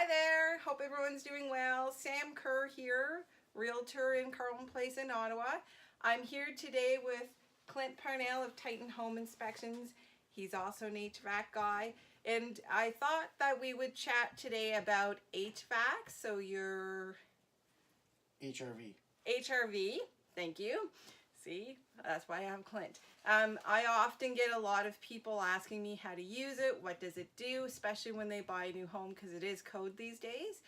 there, hope everyone's doing well. Sam Kerr here, Realtor in Carlton Place in Ottawa. I'm here today with Clint Parnell of Titan Home Inspections. He's also an HVAC guy, and I thought that we would chat today about HVAC, so your HRV. HRV, thank you. See, that's why I have Clint. I often get a lot of people asking me how to use it, what does it do, especially when they buy a new home because it is code these days.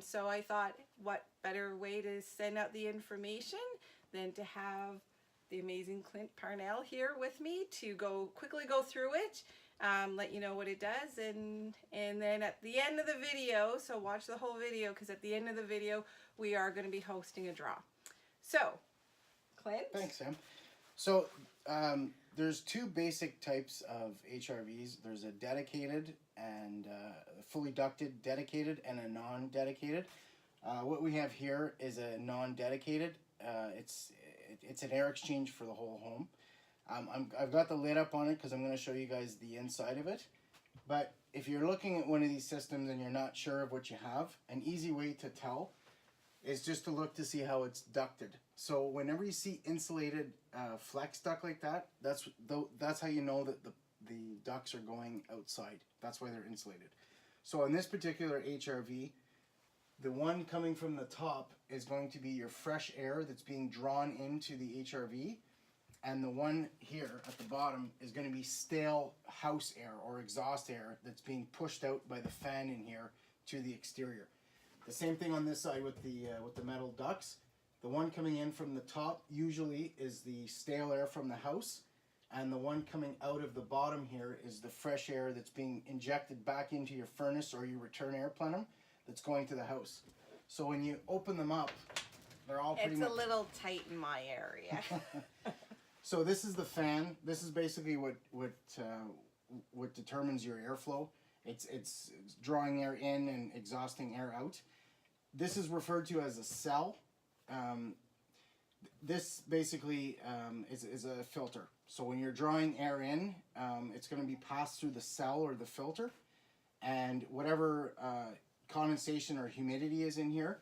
So I thought, what better way to send out the information than to have the amazing Clint Parnell here with me to quickly go through it, let you know what it does, and then at the end of the video, so watch the whole video because at the end of the video we are going to be hosting a draw. So, Clint? Thanks, Sam. So there's two basic types of HRVs. There's a dedicated and fully ducted dedicated and a non-dedicated. What we have here is a non-dedicated. It's an air exchange for the whole home. I've got the lid up on it because I'm going to show you guys the inside of it. But if you're looking at one of these systems and you're not sure of what you have, an easy way to tell is just to look to see how it's ducted. So whenever you see insulated flex duct like that, that's how you know that the ducts are going outside. That's why they're insulated. So in this particular HRV, the one coming from the top is going to be your fresh air that's being drawn into the HRV, and the one here at the bottom is going to be stale house air or exhaust air that's being pushed out by the fan in here to the exterior. The same thing on this side with the metal ducts. The one coming in from the top usually is the stale air from the house, and the one coming out of the bottom here is the fresh air that's being injected back into your furnace or your return air plenum that's going to the house. So when you open them up, they're all pretty much... It's a little tight in my area. So this is the fan. This is basically what determines your airflow. It's drawing air in and exhausting air out. This is referred to as a cell. This basically is a filter. So when you're drawing air in, it's going to be passed through the cell or the filter, and whatever condensation or humidity is in here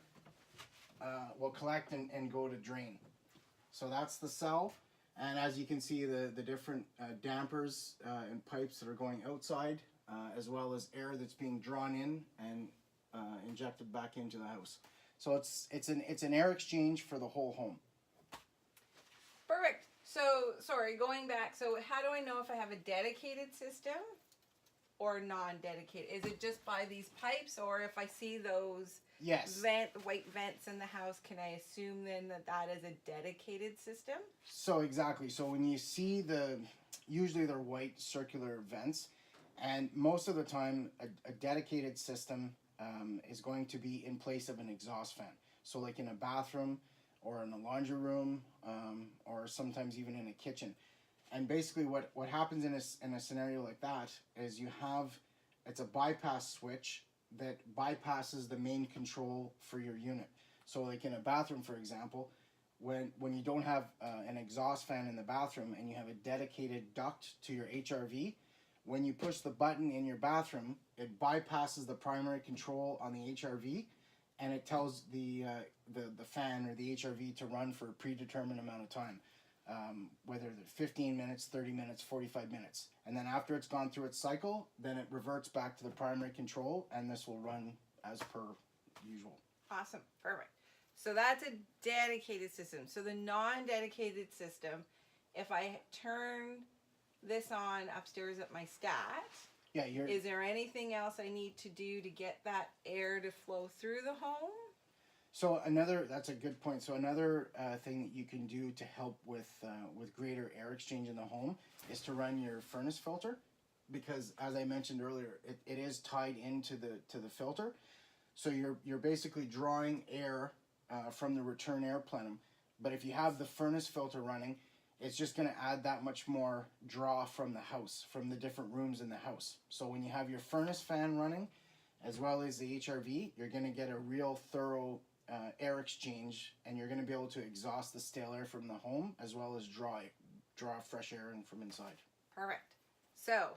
will collect and go to drain. So that's the cell, and as you can see, the different dampers and pipes that are going outside, as well as air that's being drawn in and injected back into the house. So it's an air exchange for the whole home. Perfect. So, sorry, going back, so how do I know if I have a dedicated system or non-dedicated? Is it just by these pipes, or if I see those white vents in the house, can I assume then that is a dedicated system? So exactly. So when you see usually they're white circular vents, and most of the time a dedicated system is going to be in place of an exhaust fan. So like in a bathroom or in a laundry room, or sometimes even in a kitchen. And basically what happens in a scenario like that is it's a bypass switch that bypasses the main control for your unit. So like in a bathroom, for example, when you don't have an exhaust fan in the bathroom and you have a dedicated duct to your HRV, when you push the button in your bathroom, it bypasses the primary control on the HRV, and it tells the fan or the HRV to run for a predetermined amount of time, whether it's 15 minutes, 30 minutes, 45 minutes. And then after it's gone through its cycle, then it reverts back to the primary control, and this will run as per usual. Awesome. Perfect. So that's a dedicated system. So the non-dedicated system, if I turn this on upstairs at my stat, is there anything else I need to do to get that air to flow through the home? So that's a good point. So another thing that you can do to help with greater air exchange in the home is to run your furnace filter, because as I mentioned earlier, it is tied into the filter. So you're basically drawing air from the return air plenum. But if you have the furnace filter running, it's just going to add that much more draw from the house, from the different rooms in the house. So when you have your furnace fan running, as well as the HRV, you're going to get a real thorough air exchange, and you're going to be able to exhaust the stale air from the home, as well as draw fresh air in from inside. Perfect. So,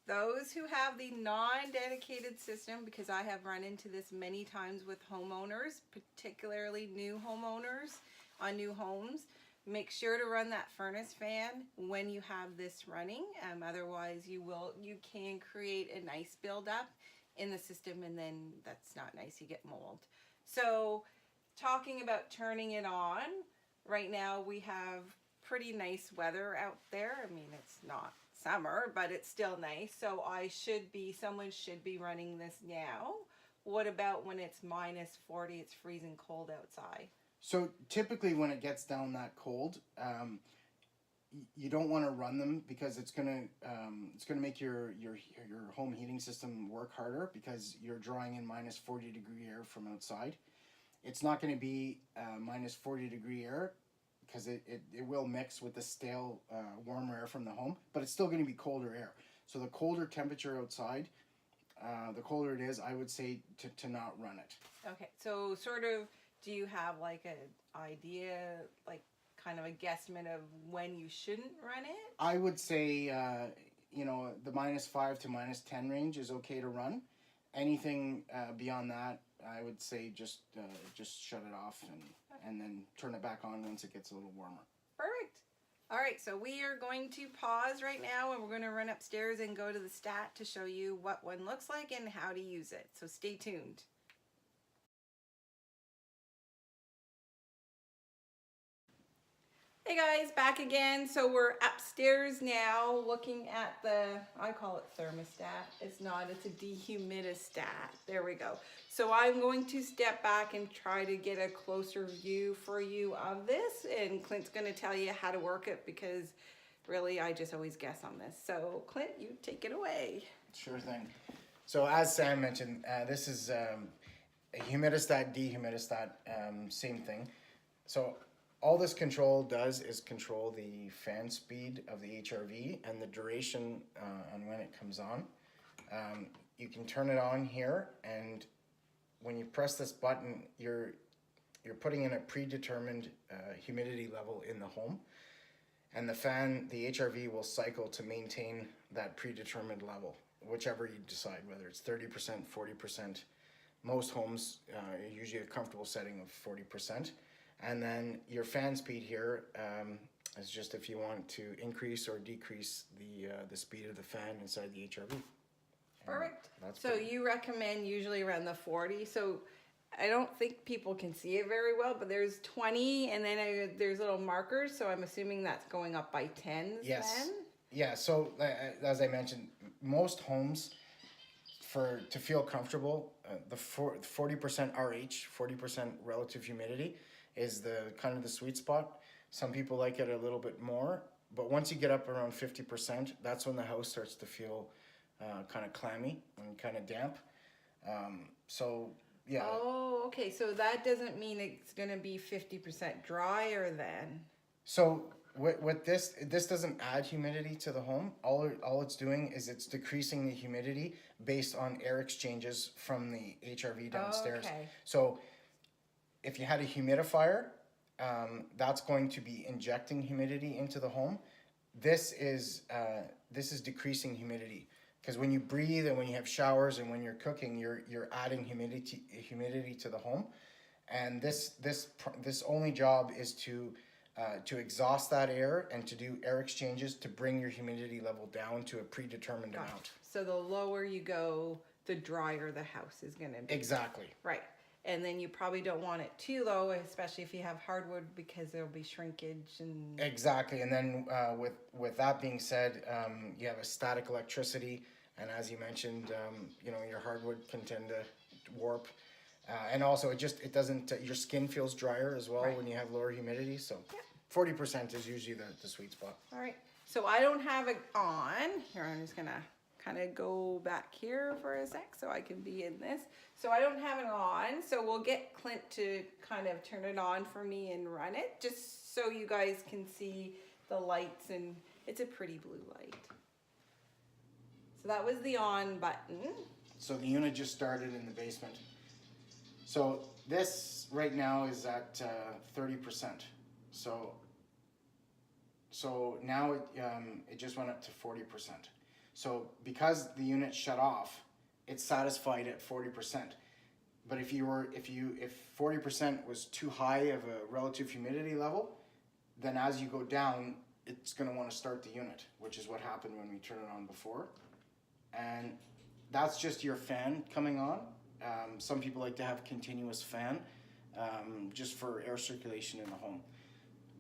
those who have the non-dedicated system, because I have run into this many times with homeowners, particularly new homeowners on new homes, make sure to run that furnace fan when you have this running. Otherwise you can create a nice buildup in the system, and then that's not nice, you get mold. So talking about turning it on, right now we have pretty nice weather out there. I mean, it's not summer, but it's still nice. So someone should be running this now. What about when it's -40, it's freezing cold outside? So typically when it gets down that cold, you don't want to run them, because it's gonna make your home heating system work harder, because you're drawing in -40-degree air from outside. It's not going to be -40-degree air, because it will mix with the stale warmer air from the home, but it's still going to be colder air. So the colder temperature outside, the colder it is, I would say to not run it. Okay, so sort of, do you have like an idea, like kind of a guesstimate of when you shouldn't run it? I would say, the -5 to -10 range is okay to run. Anything beyond that, I would say just shut it off and then turn it back on once it gets a little warmer. Perfect. All right, so we are going to pause right now, and we're going to run upstairs and go to the stat to show you what one looks like and how to use it. So stay tuned. Hey guys, back again. So we're upstairs now looking at I call it thermostat. It's not, it's a dehumidistat. There we go. So I'm going to step back and try to get a closer view for you of this, and Clint's going to tell you how to work it, because really I just always guess on this. So Clint, you take it away. Sure thing. So as Sam mentioned, this is a humidistat, dehumidistat, same thing. So all this control does is control the fan speed of the HRV and the duration on when it comes on. You can turn it on here, and when you press this button, you're putting in a predetermined humidity level in the home, and the HRV will cycle to maintain that predetermined level, whichever you decide, whether it's 30%, 40%. Most homes usually a comfortable setting of 40%. And then your fan speed here is just if you want to increase or decrease the speed of the fan inside the HRV. Perfect. So you recommend usually around the 40. So I don't think people can see it very well, but there's 20, and then there's little markers. So I'm assuming that's going up by 10s. Yes. Then? Yeah. So as I mentioned, most homes, to feel comfortable, the 40% RH, 40% relative humidity, is the kind of the sweet spot. Some people like it a little bit more, but once you get up around 50%, that's when the house starts to feel kind of clammy and kind of damp. So yeah. Oh, okay. So that doesn't mean it's going to be 50% drier then. So with this doesn't add humidity to the home. All it's doing is it's decreasing the humidity based on air exchanges from the HRV downstairs. Okay. So if you had a humidifier, that's going to be injecting humidity into the home. This is decreasing humidity, because when you breathe and when you have showers and when you're cooking, you're adding humidity to the home, and this only job is to exhaust that air and to do air exchanges to bring your humidity level down to a predetermined amount. So the lower you go, the drier the house is going to be. Exactly. Right. And then you probably don't want it too low, especially if you have hardwood, because there'll be shrinkage and... Exactly. And then with that being said, you have a static electricity, and as you mentioned, your hardwood can tend to warp, and also it doesn't, your skin feels drier as well. Right. When you have lower humidity. So 40% is usually the sweet spot. All right. So I don't have it on here. I'm just gonna kind of go back here for a sec so I can be in this. So I don't have it on, so we'll get Clint to kind of turn it on for me and run it, just so you guys can see the lights, and it's a pretty blue light. So that was the on button. So the unit just started in the basement. So this right now is at 30%. So now it just went up to 40%. So because the unit shut off, it's satisfied at 40%. But if 40% was too high of a relative humidity level, then as you go down, it's going to want to start the unit, which is what happened when we turned it on before. And that's just your fan coming on. Some people like to have continuous fan just for air circulation in the home.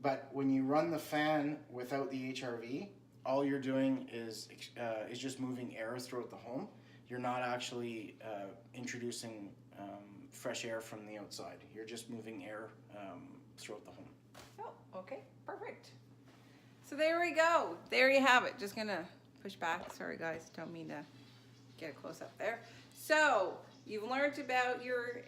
But when you run the fan without the HRV, all you're doing is just moving air throughout the home. You're not actually introducing fresh air from the outside. You're just moving air throughout the home. Oh, okay, perfect. So there we go. There you have it. Just gonna push back. Sorry guys, don't mean to get a close up there. So you've learned about your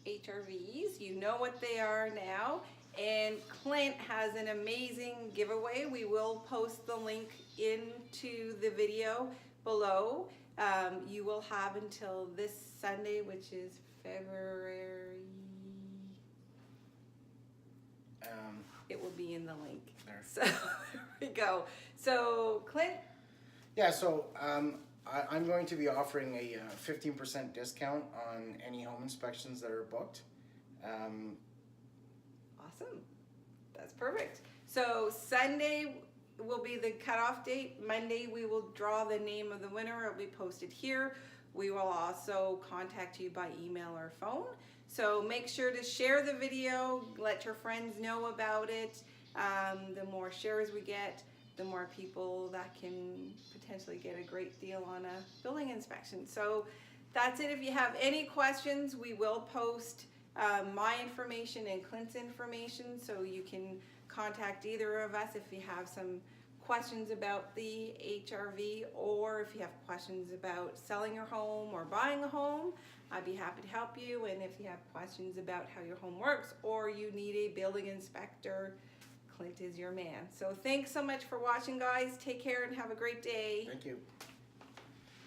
HRVs. You know what they are now. And Clint has an amazing giveaway. We will post the link into the video below. You will have until this Sunday, which is February. It will be in the link. There. So there we go. So Clint. Yeah, so I'm going to be offering a 15% discount on any home inspections that are booked. Awesome. That's perfect. So Sunday will be the cutoff date. Monday we will draw the name of the winner. It'll be posted here. We will also contact you by email or phone. So make sure to share the video. Let your friends know about it. The more shares we get, the more people that can potentially get a great deal on a building inspection. So that's it. If you have any questions, we will post my information and Clint's information, so you can contact either of us if you have some questions about the HRV, or if you have questions about selling your home or buying a home. I'd be happy to help you. And if you have questions about how your home works, or you need a building inspector, Clint is your man. So thanks so much for watching, guys. Take care and have a great day. Thank you.